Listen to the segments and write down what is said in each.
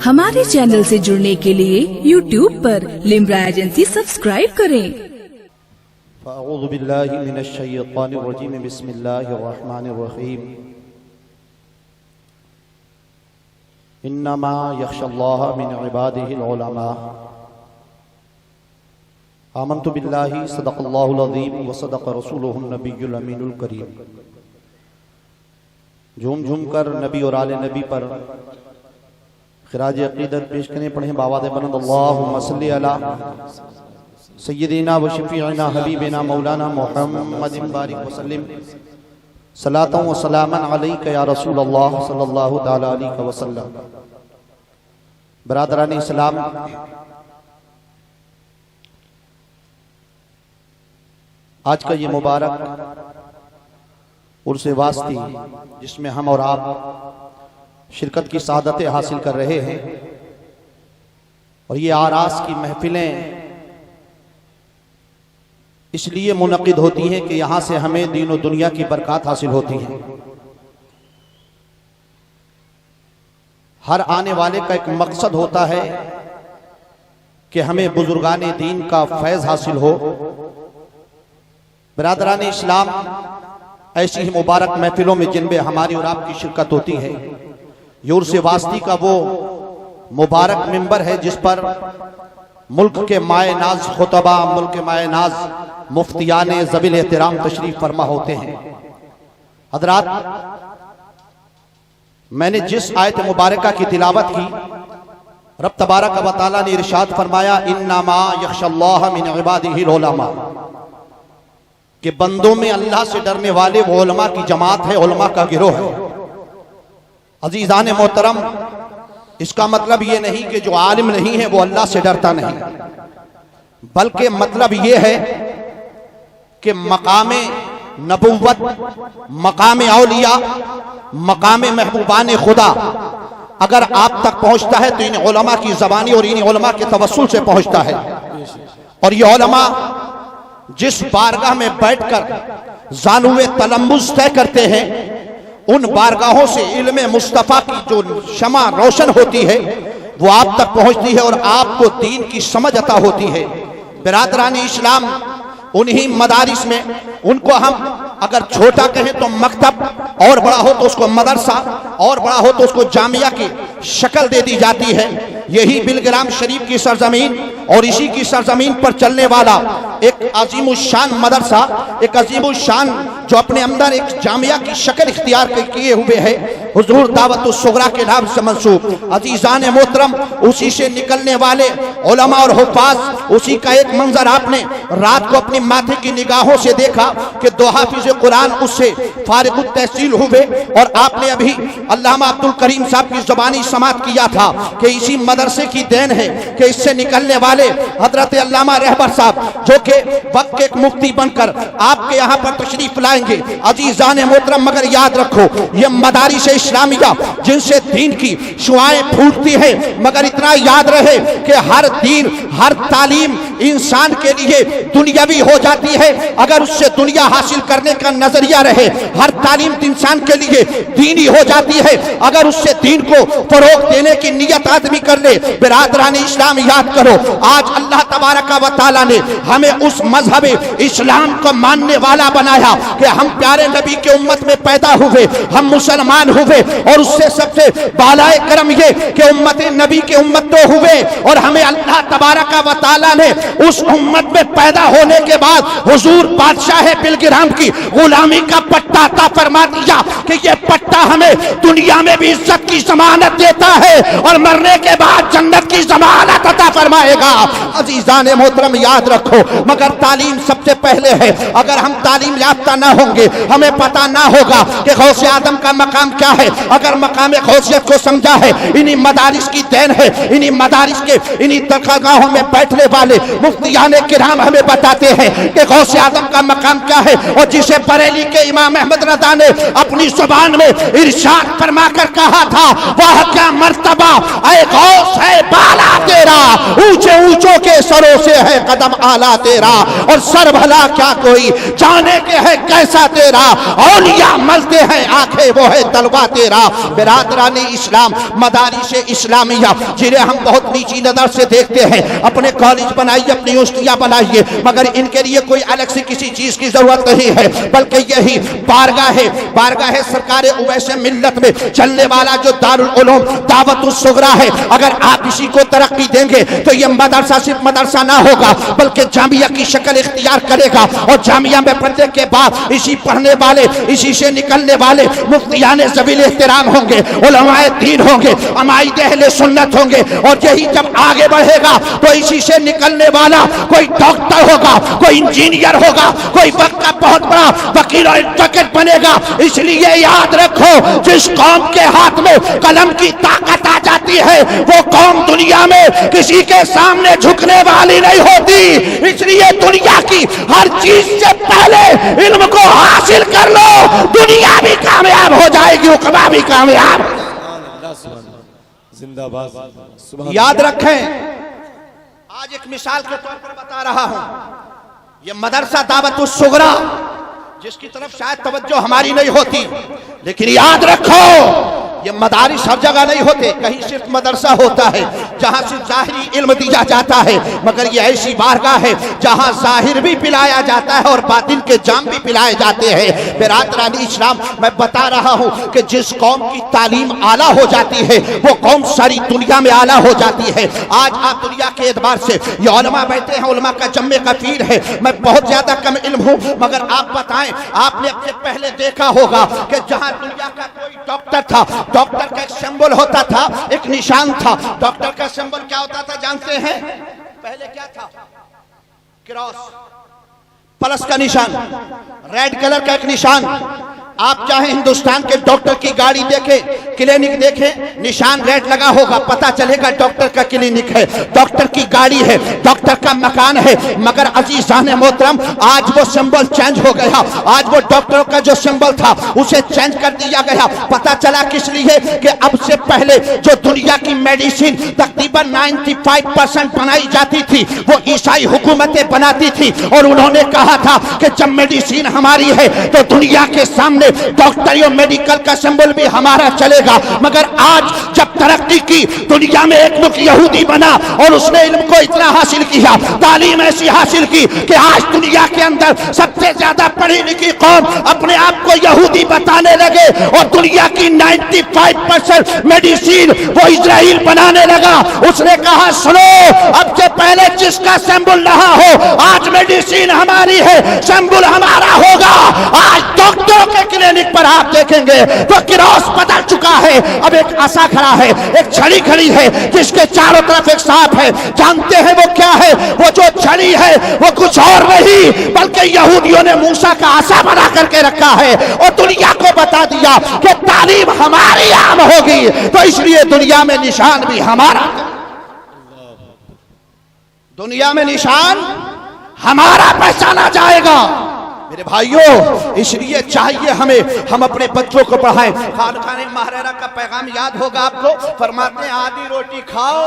हमारे चैनल से जुड़ने के लिए YouTube पर लिम्रा एजेंसी सब्सक्राइब करें। फ़अऊज़ु बिल्लाहि मिनश शैतानिर रजीम, बिस्मिल्लाहिर रहमानिर रहीम। इन्नमा यख्शल्लाह मिन इबादिहिल उलमा। आमन्तु बिल्लाहि सदक़ल्लाहुल अज़ीम व सदक़ रसूलुहुन नबियुल अमीनुल करीम। झूम झूम कर नबी और आले नबी पर खिराज अक़ीदत पेश करें। पढ़ें बावाज़ बुलंद, अल्लाहुम्मा सल्लि अला सय्यिदिना व शफ़ीइना हबीबिना मौलाना मुहम्मदिन बारिक वसल्लिम सलातन व सलामन अलैका या रसूल अल्लाह सल्लल्लाहु तआला अलैहि वसल्लम। बरादरान इस्लाम, आज का ये मुबारक उर्स वास्ती जिसमें हम और आप शिरकत की सआदतें हासिल कर रहे हैं, और ये आरास की महफिलें इसलिए मुनक़िद होती हैं कि यहाँ से हमें दीन और दुनिया की बरकत हासिल होती है। हर आने वाले का एक मकसद होता है कि हमें बुजुर्गान दीन का फैज़ हासिल हो। बिरादरान इस्लाम, ऐसी ही मुबारक महफिलों में जिनमें हमारी और आपकी शिरकत होती है, ये उर्स वास्ती का वो मुबारक मिंबर है जिस पर मुल्क के माए नाज खुतबा, मुल्क के माए नाज मुफ्तियान ज़बील एहतराम तशरीफ फरमा होते हैं। हज़रात, मैंने जिस आयत मुबारका की तिलावत की, रब तबारक व तआला ने इरशाद फरमाया, इन्नमा यख्शल्लाह मिन इबादिहिल उलमा, कि बंदों में अल्लाह से डरने वाले वो उलमा की जमात है, उलमा का गिरोह है। अजीज़ान मोहतरम, इसका मतलब ये नहीं कि जो आलिम नहीं है वो अल्लाह से डरता नहीं, बल्कि मतलब ये है कि मकाम नबुव्वत, मकाम औलिया, मकाम महबूबान खुदा अगर आप तक पहुंचता है तो इन उलमा की ज़बानी और इन उलमा के तवस्सुल से पहुंचता है। और ये उलमा जिस बारगाह में बैठकर ज़ानुए तलम्मुज़ तय करते हैं, उन बारगाहों से इल्म मुस्तफ़ा की जो शमा रोशन होती है वो आप तक पहुंचती है और आपको दीन की समझ अता होती है। बिरादरान इस्लाम, उन्हीं मदारिस में, उनको हम अगर छोटा कहें तो मकतब, और बड़ा हो तो उसको मदरसा, और बड़ा हो तो उसको जामिया की शक्ल दे दी जाती है। यही बिलग्राम शरीफ की सरजमीन और इसी की सरजमीन पर चलने वाला एक अजीमुशान मदरसा, एक अजीमुशान जो अपने अंदर एक जामिया की शक्ल इख्तियार किए हुए है, हुजूर दावतुस सुगरा के नाम से मंसूब। अजीज़ान मोहतरम, उसी से निकलने वाले उलमा और हुफ़ाज़, उसी का एक मंजर आपने रात को अपनी माथे की निगाहों से देखा कि दो हाफिज़ कुरान उससे फारिगुत तहसील हुए, और आपने अभी अल्लामा अब्दुल करीम साहब की ज़बानी समात किया था कि इसी मदरसे की देन है कि इससे निकलने वाले हजरत अल्लामा रहबर साहब जो कि वक्त के एक मुफ्ती बनकर आपके यहाँ पर तशरीफ लाएंगे। अजीज़ान मोहतरम, मगर याद रखो, ये मदारिस इस्लामिया जिनसे दीन की शुआएं फूटती है, मगर इतना याद रहे कि हर दीन, हर तालीम इंसान के लिए दुनियावी हो जाती है अगर उससे दुनिया हासिल करने का नजरिया रहे। हर तालीम इंसान के लिए दीनी हो जाती है अगर उससे दीन को फरोग देने की नियत आदमी कर ले। बिरादरान इस्लाम, याद करो, आज अल्लाह तबारक व तआला ने हमें उस मजहब इस्लाम को मानने वाला बनाया कि हम प्यारे नबी के उम्मत में पैदा हुए, हम मुसलमान हुए, और उससे सबसे बालाए करम ये कि उम्मत नबी के उम्मत तो हुए, और हमें अल्लाह तबारक व तआला ने उस उम्मत में पैदा होने के बाद हुजूर बादशाह बिलग्राम की गुलामी का पट्टा अता फरमा दिया कि ये पट्टा हमें दुनिया में भी इज्जत की जमानत देता है और मरने के बाद जन्नत की जमानत अता फरमाएगा। अजीज़ान मोहतरम, याद रखो, मगर तालीम सबसे पहले है। अगर हम तालीम याफ्ता ना होंगे, हमें पता ना होगा कि गौसे आदम का मकाम क्या है। अगर मकाम गौसियत को समझा है, इन्हीं मदारिस की देन है, इन्हीं मदारिस के इन्हीं दरगाहों में बैठने वाले मुफ्तियान किराम हमें बताते हैं कि गौसे आदम का मकाम क्या है, और जिसे बरेली के इमाम अहमद रज़ा ने अपनी जुबान में इरशाद फरमा कर कहा था, वह क्या मर्तबा ऐ गौस है आला तेरा, ऊंचे ऊंचों के सरों से है कदम आला तेरा, और सर भला क्या कोई जाने के है कैसा तेरा, औलिया मलते हैं आंखें वो है तलवा तेरा। बिरादरानी इस्लाम, मदारिस इस्लामिया जिन्हें हम बहुत नीची नजर से देखते हैं, अपने कॉलेज बनाइए, अपनी यूनिवर्सिटियां बनाइए, मगर इनके लिए कोई अलग से किसी चीज की जरूरत नहीं है, बल्कि यही बारगाह सरकार उवैस मिल्लत में चलने वाला जो दारुल उलूम दावतुस सुगरा है, अगर आप इसी को तरक्की देंगे तो ये मदरसा सिर्फ मदरसा ना होगा बल्कि जामिया की शक्ल इख्तियार करेगा, और जामिया में पढ़ने के बाद इसी पढ़ने वाले, इसी से निकलने वाले मुफ्तियाने ज़बील एहतराम होंगे, उलमाए दीन होंगे, अमाइद अहले सुन्नत होंगे, और यही जब आगे बढ़ेगा तो इसी से निकलने वाला कोई डॉक्टर होगा, कोई इंजीनियर होगा, कोई वक्त का बहुत बड़ा वकील और एडवोकेट बनेगा। इसलिए याद रखो, जिस कौम के हाथ में कलम की ताकत आ जाती है वो कौम दुनिया में किसी के सामने झुकने वाली नहीं होती। इसलिए दुनिया की हर चीज से पहले इल्म को हासिल कर लो, दुनिया भी कामयाब हो जाएगी, उकबा भी कामयाब। जिंदाबाद। याद रखें, आज एक मिसाल के तौर पर बता रहा हूं, ये मदरसा दावतुस सुगरा जिसकी तरफ शायद तवज्जो हमारी नहीं होती, लेकिन याद रखो ये मदारिस हर जगह नहीं होते, कहीं सिर्फ मदरसा होता है जहां से जाहिरी इल्म दिया जाता है, मगर ये ऐसी बारगाह है जहां जाहिर भी पिलाया जाता है और बातिन के जाम भी पिलाए जाते हैं। बिरादरानी इस्लाम, मैं बता रहा हूं कि जिस कौम की तालीम आला हो जाती है वो कौम सारी दुनिया में आला हो जाती है। आज आप दुनिया के एतबार से ये उलमा बैठे हैं, उलमा का जम्मे कफीर है, मैं बहुत ज्यादा कम इल्म हूं, मगर आप बताएं, आपने अपने पहले देखा होगा कि जहां दुनिया का कोई डॉक्टर था, डॉक्टर का एक सिंबल होता था, एक निशान था। डॉक्टर का सिंबल क्या होता था जानते हैं? पहले क्या था? क्रॉस, प्लस का निशान, रेड कलर का एक निशान। आप चाहे हिंदुस्तान के डॉक्टर की गाड़ी देखें, क्लिनिक देखें, निशान रेड लगा होगा, पता चलेगा डॉक्टर का क्लिनिक है, डॉक्टर की गाड़ी है, डॉक्टर का मकान है। मगर अजीजान मोहतरम, आज वो सिंबल चेंज हो गया, आज वो डॉक्टरों का जो सिंबल था उसे चेंज कर दिया गया। पता चला किस लिए कि अब से पहले जो दुनिया की मेडिसिन तकरीबन 95% बनाई जाती थी वो ईसाई हुकूमतें बनाती थी, और उन्होंने कहा था कि जब मेडिसिन हमारी है तो दुनिया के सामने डॉक्टरी और मेडिकल का सिंबल भी हमारा चलेगा। मगर आज जब तरक्की की, दुनिया में एक मुल्क यहूदी बना और उसने इल्म को इतना हासिल किया, तालीम ऐसी हासिल की कि आज दुनिया के अंदर सबसे ज्यादा पढ़ी लिखी कौम अपने आप को यहूदी बताने लगे, और दुनिया की 95% मेडिसिन वो इजराइल बनाने लगा। उसने कहा सुनो, अब से पहले जिसका सिंबल रहा हो आज मेडिसिन हमारी है, सिंबल हमारा होगा। आज डॉक्टरों के क्लिनिक पर आप देखेंगे तो क्रॉस बदल चुका है, अब एक आसा खड़ा है, एक छड़ी खड़ी है जिसके चारों तरफ एक सांप है। जानते हैं वो क्या है? वो जो छड़ी है वो कुछ और नहीं बल्कि यहूदियों ने मूसा का आसा बना करके रखा है, और दुनिया को बता दिया कि तालीम हमारी आम होगी, तो इसलिए दुनिया में निशान भी हमारा, दुनिया में निशान हमारा पहचाना जाएगा। मेरे भाइयों, इसलिए चाहिए हमें, हम अपने बच्चों को पढ़ाएं। खान महरेरा का पैगाम याद होगा आपको, फरमाते हैं आधी रोटी खाओ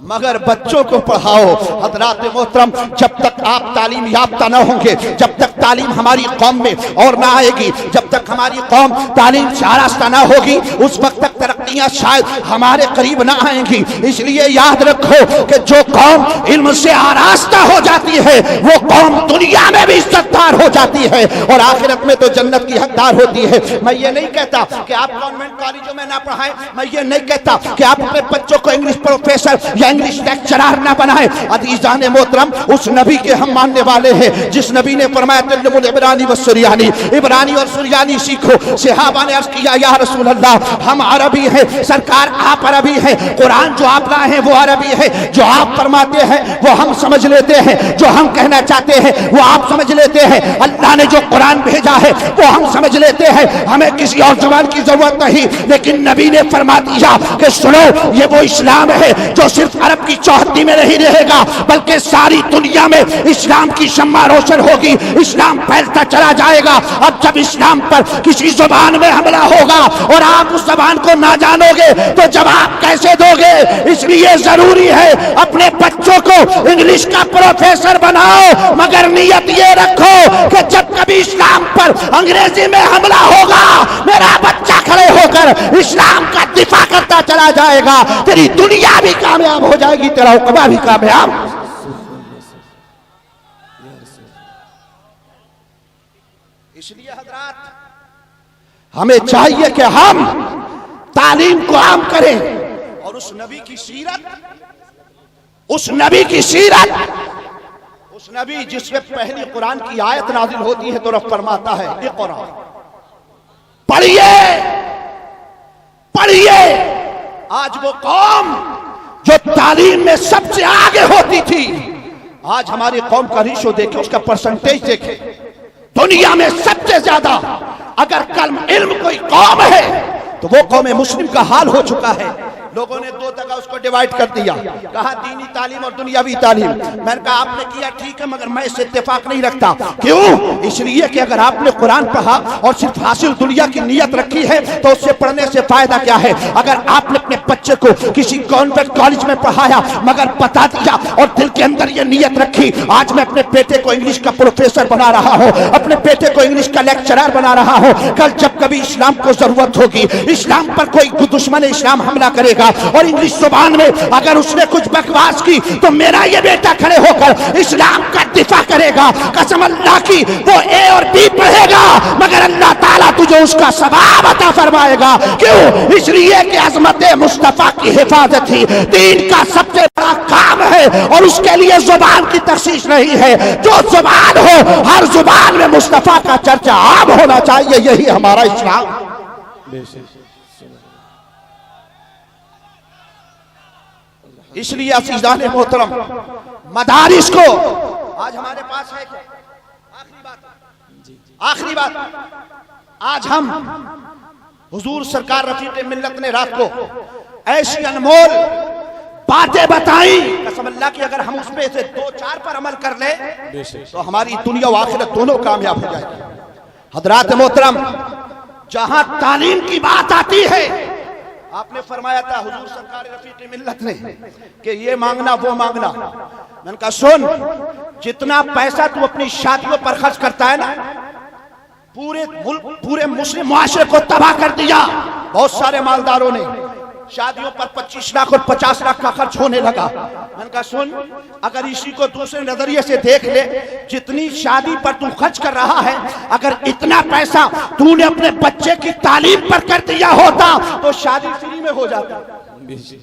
मगर बच्चों को पढ़ाओ। हजरात मोहतरम, जब तक आप तालीम याफ्ता न होंगे, जब तक तालीम हमारी कौम में और ना आएगी, जब तक हमारी कौम तालीम से आरास्ता ना होगी, उस वक्त तक तरक्कियां शायद हमारे करीब ना आएंगी। इसलिए याद रखो कि जो कौम इल्म से आरास्ता हो जाती है वो कौम दुनिया में भी इज्जतदार हो जाती है और आखिरत में तो जन्नत की हकदार होती है। मैं ये नहीं कहता कि आप गवर्नमेंट कॉलेजों में ना पढ़ाएं, मैं ये नहीं कहता कि आप अपने बच्चों को इंग्लिश प्रोफेसर या इंग्लिश लेक्चरर ना बनाएं। अज़ीज़ान मोहतरम, उस नबी के हम मानने वाले हैं जिस नबी ने फरमाया तल्लुमुल इब्रानी व सुरियानी, इब्रानी और सुरियानी सीखो। सहाबा ने अर्ज किया या रसूल अल्लाह, हम अरबी हैं, सरकार आप अरबी हैं, कुरान जो आप लाए हैं वो अरबी है, जो आप फरमाते हैं वो हम समझ लेते हैं, जो हम कहना चाहते हैं वो आप समझ लेते हैं, अल्लाह ने जो कुरान भेजा है वो हम समझ लेते हैं, हमें किसी और ज़बान की जरूरत नहीं। लेकिन नबी ने फरमा दिया कि सुनो, ये वो इस्लाम है जो सिर्फ अरब की चौहद्दी में नहीं रहेगा बल्कि सारी दुनिया में इस्लाम की शम्मा रोशन होगी, इस्लाम फैलता चला जाएगा। अब जब इस्लाम पर किसी ज़बान में हमला होगा और आप उस ज़बान को ना جانو گے تو جواب کیسے دو گے؟ اس لیے ضروری ہے اپنے بچوں کو انگلش کا پروفیسر بناؤ، مگر نیت یہ رکھو کہ جب کبھی اسلام پر انگریزی میں حملہ ہوگا میرا بچہ کھڑے ہو کر اسلام کا دفاع کرتا چلا جائے گا، تیری دنیا بھی کامیاب ہو جائے گی، تیرا عقبہ بھی کامیاب۔ اس لیے حضرات ہمیں چاہیے کہ ہم تعلیم کو عام کریں اور اس نبی کی سیرت، اس نبی کی سیرت، اس نبی جس پہ پہلی قرآن کی آیت نازل ہوتی ہے تو رب فرماتا ہے اقرا، پڑھیے پڑھیے۔ آج وہ قوم جو تعلیم میں سب سے آگے ہوتی تھی، آج ہماری قوم کا ریشو دیکھیں، اس کا پرسنٹیج دیکھیں، دنیا میں سب سے زیادہ اگر علم کوئی قوم ہے تو وہ قوم مسلم کا حال ہو چکا ہے۔ لوگوں نے دو جگہ اس کو ڈیوائیڈ کر دیا، کہا دینی تعلیم اور دنیاوی تعلیم۔ میں نے کہا آپ نے کیا ٹھیک ہے، مگر میں اس سے اتفاق نہیں رکھتا۔ کیوں؟ اس لیے کہ اگر آپ نے قرآن پڑھا اور صرف حاصل دنیا کی نیت رکھی ہے تو اس سے پڑھنے سے فائدہ کیا ہے؟ اگر آپ نے اپنے بچے کو کسی کانوینٹ کالج میں پڑھایا مگر بتا دیا اور دل کے اندر یہ نیت رکھی آج میں اپنے بیٹے کو انگلش کا پروفیسر بنا رہا ہوں، اپنے بیٹے کو انگلش کا لیکچرر بنا رہا ہوں، کل جب کبھی اسلام کو ضرورت ہوگی، اسلام پر کوئی دشمن اسلام حملہ کرے گا اور انگلش زبان میں اگر اس نے کچھ بکواس کی تو میرا یہ بیٹا کھڑے ہو کر اسلام کا دفاع کرے گا، قسم اللہ کی وہ اے اور بی پڑھے گا مگر اللہ تعالیٰ تجھے اس کا ثواب عطا فرمائے گا۔ کیوں؟ اس لیے کہ عظمت مصطفیٰ کی حفاظت ہی دین کا سب سے بڑا کام ہے اور اس کے لیے زبان کی تخصیص نہیں ہے، جو زبان ہو ہر زبان میں مصطفیٰ کا چرچا عام ہونا چاہیے، یہی ہمارا اسلام۔ اس لیے عزیزان محترم مدارس کو آج ہمارے پاس ہے آخری بات آج ہم حضور سرکار رفیق ملت نے رات کو ایسی انمول باتیں بتائیں، قسم اللہ کی اگر ہم اس پہ سے دو چار پر عمل کر لیں تو ہماری دنیا و آخرت دونوں کامیاب ہو جائے گی۔ حضرات محترم جہاں تعلیم کی بات آتی ہے، آپ نے فرمایا تھا حضور سرکار رفیق ملت نے کہ یہ مانگنا وہ مانگنا، میں نے کہا سن، جتنا پیسہ تو اپنی شادیوں پر خرچ کرتا ہے نا، پورے ملک پورے مسلم معاشرے کو تباہ کر دیا۔ بہت سارے مالداروں نے شادیوں پر 25 لاکھ اور 50 لاکھ کا خرچ ہونے لگا۔ میں نے کہا سن، اگر اسی کو دوسرے نظریے سے دیکھ لے، جتنی شادی پر تو خرچ کر رہا ہے اگر اتنا پیسہ تو نے اپنے بچے کی تعلیم پر کر دیا ہوتا تو شادی فری میں ہو جاتی،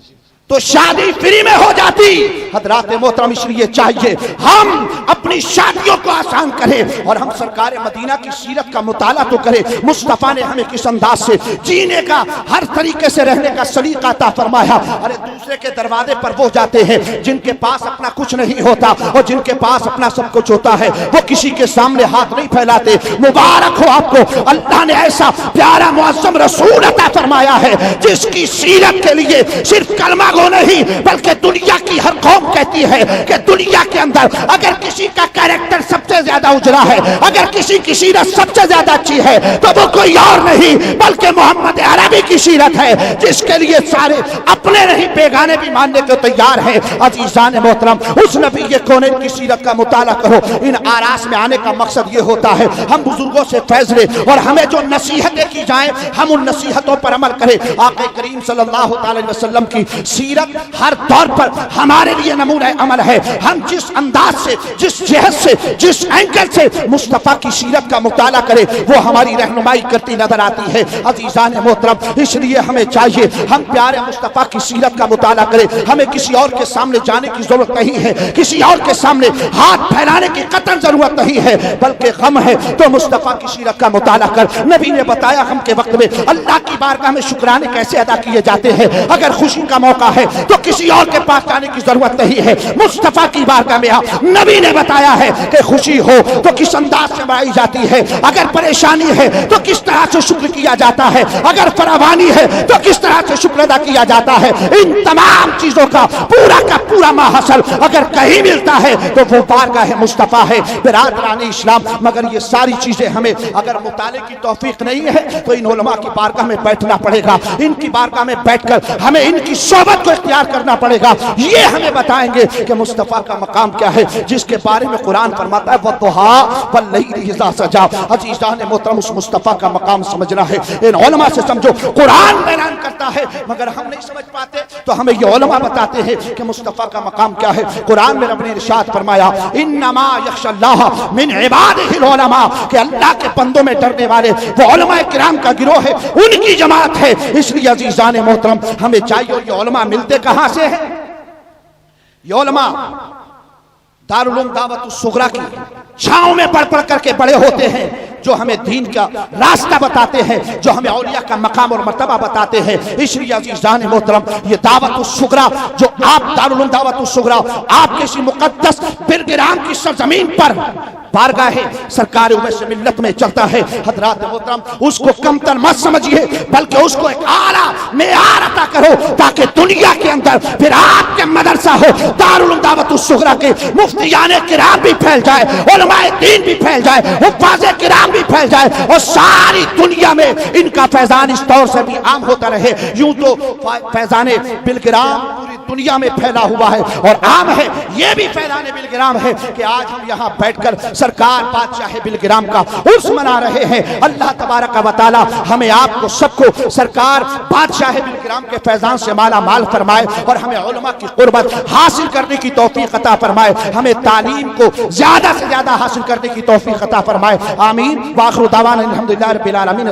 تو شادی فری میں ہو جاتی۔ حضرات محترم اس لیے چاہیے ہم اپنی شادیوں کو آسان کریں اور ہم سرکار مدینہ کی سیرت کا مطالعہ تو کریں، مصطفیٰ نے ہمیں کس انداز سے جینے کا، ہر طریقے سے رہنے کا سلیقہ عطا فرمایا۔ ارے دوسرے کے دروازے پر وہ جاتے ہیں جن کے پاس اپنا کچھ نہیں ہوتا اور جن کے پاس اپنا سب کچھ ہوتا ہے، وہ کسی کے سامنے ہاتھ نہیں پھیلاتے۔ مبارک ہو آپ کو، اللہ نے ایسا پیارا معظم رسول عطا فرمایا ہے جس کی سیرت کے لیے صرف کلمہ نہیں بلکہ دنیا کی ہر قوم کہتی ہے کہ دنیا کے اندر اگر کسی کا کیریکٹر سب سے زیادہ اجلا ہے، اگر کسی کی سیرت سب سے زیادہ اچھی ہے تو وہ کوئی اور نہیں بلکہ محمد عربی کی سیرت ہے، جس کے لیے سارے اپنے نہیں بیگانے بھی ماننے کو تیار ہیں۔ عزیزان محترم اس نبی کونین کی سیرت کا مطالعہ کرو۔ ان آراس میں آنے کا مقصد یہ ہوتا ہے ہم بزرگوں سے فیض لیں اور ہمیں جو نصیحتیں کی جائیں ہم ان نصیحتوں پر عمل کریں۔ آقا کریم صلی اللہ علیہ وسلم کی سیرت ہر طور پر ہمارے لیے نمونہ عمل ہے۔ ہم جس انداز سے، جس جہت سے، جس اینگل سے مصطفیٰ کی سیرت کا مطالعہ کرے وہ ہماری رہنمائی کرتی نظر آتی ہے۔ عزیزان محترم اس لیے ہمیں چاہیے ہم پیارے مصطفیٰ کی سیرت کا مطالعہ کریں۔ ہمیں کسی اور کے سامنے جانے کی ضرورت نہیں ہے، کسی اور کے سامنے ہاتھ پھیلانے کی قطعاً ضرورت نہیں ہے، بلکہ غم ہے تو مصطفیٰ کی سیرت کا مطالعہ کر۔ نبی نے بتایا غم کے وقت میں اللہ کی بارگاہ میں شکرانے کیسے ادا کیے جاتے ہیں۔ اگر خوشی کا موقع ہے تو کسی اور کے پاس جانے کی ضرورت نہیں ہے، مصطفیٰ کی بارگاہ میں نبی نے بتایا ہے کہ خوشی ہو تو کس انداز سے منائی جاتی ہے، اگر پریشانی ہے تو کس طرح سے شکر کیا جاتا ہے، اگر فراوانی ہے تو کس طرح سے شکر ادا کیا جاتا ہے. ان تمام چیزوں کا پورا ماحصل اگر کہیں ملتا ہے تو وہ بارگاہ مصطفیٰ ہے. برادران اسلام، مگر یہ ساری چیزیں ہمیں اگر مطالعے کی توفیق نہیں ہے تو ان علماء کی بارگاہ میں بیٹھنا پڑے گا. ان کی بارگاہ میں بیٹھ کر ہمیں ان کی صحبت کو اختیار کرنا پڑے گا. یہ ہمیں بتائیں گے کہ مصطفیٰ کا مقام کیا ہے، جس کے بارے میں قرآن فرماتا ہے وَالضُّحَىٰ وَاللَّيْلِ إِذَا سَجَىٰ. عزیزان محترم، اس مصطفیٰ کا مقام سمجھنا ہے. ان علماء سے سمجھو. قرآن اعلان کرتا ہے مگر ہم نہیں سمجھ پاتے تو ہمیں یہ علماء بتاتے ہیں کہ مصطفیٰ کا مقام کیا ہے. قرآن میں رب نے ارشاد فرمایا انما یخشی اللہ من عبادہ العلماء، کہ اللہ کے بندوں میں ڈرنے والے وہ علماء کرام کا گروہ ہے، ان کی جماعت ہے. اس لیے عزیزان محترم ہمیں چاہیے. اور یہ علماء ملتے کہاں سے ہیں؟ یہ علماء دارالعلوم دعوت الصغریٰ کی چھاؤں میں پڑھ پڑھ کر کے بڑے ہوتے ہیں، جو ہمیں دین کا راستہ بتاتے ہیں، جو ہمیں اولیاء کا مقام اور مرتبہ بتاتے ہیں. اس لیے عزیزان محترم یہ دعوت الصغریٰ جو آپ دارالعلوم دعوت الصغریٰ آپ کے اسی مقدس بلگرام کی سرزمین پر بارگاہ سرکار اویس ملت میں چلتا ہے، حضرات محترم اس کو کمتر مت سمجھیے، بلکہ اس کو ایک اعلیٰ معیار عطا کرو تاکہ دنیا کے اندر پھر آپ کے مدرسہ ہو دارالعلوم دعوت الصغریٰ کے مفتیان کرام بھی پھیل جائے، علماء دین بھی پھیل جائے، حفاظ کرام بھی پھیل جائے، اور ساری دنیا میں ان کا فیضان اس طور سے بھی عام ہوتا رہے. یوں تو فیضان بلگرام پوری دنیا میں پھیلا ہوا ہے اور عام ہے. یہ بھی فیضان بلگرام ہے کہ آج ہم یہاں بیٹھ کر سرکار بادشاہ بلگرام کا عرس منا رہے ہیں. اللہ تبارک و تعالی ہمیں آپ کو سب کو سرکار بادشاہ بلگرام کے فیضان سے مالا مال فرمائے اور ہمیں علماء کی قربت حاصل کرنے کی توفیق عطا فرمائے. ہمیں تعلیم کو زیادہ سے زیادہ حاصل کرنے کی توفیق عطا فرمائے. آمین. وآخر دعوانا الحمدللہ رب العالمین.